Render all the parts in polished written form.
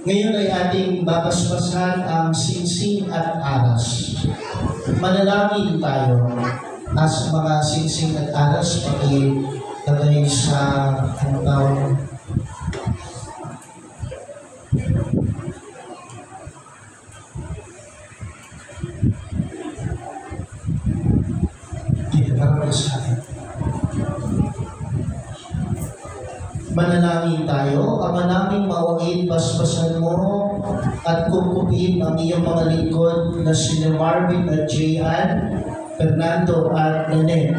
Ngayon ay ating babasbasan ang singsing at aras. Manalangin tayo as mga singsing at aras pakilagay sa tawag. Manalangin tayo. Ama namin mauwid, basbasan mo at kukupin ang iyong mga lingkod na sina Marvin at Jayan, Fernando at Nene.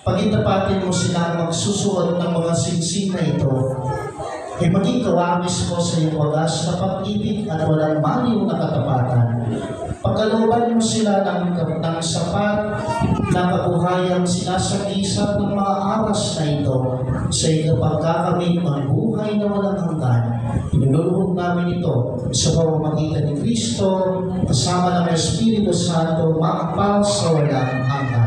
Pagitapatin mo silang magsusuot ng mga singsing na ito, ay maging kawamis mo sa iyong wagas na pag-ibig at walang maliw na katapatan. Pagkalooban mo sila ng sapat na kabuhayang sinasakisap ng mga aras na ito sa iyong pagkakamit ng buhay na walang hanggan. Pinulungan namin ito sa pamamagitan ni Kristo kasama ng Espiritu Santo makapal sa walang hanggan.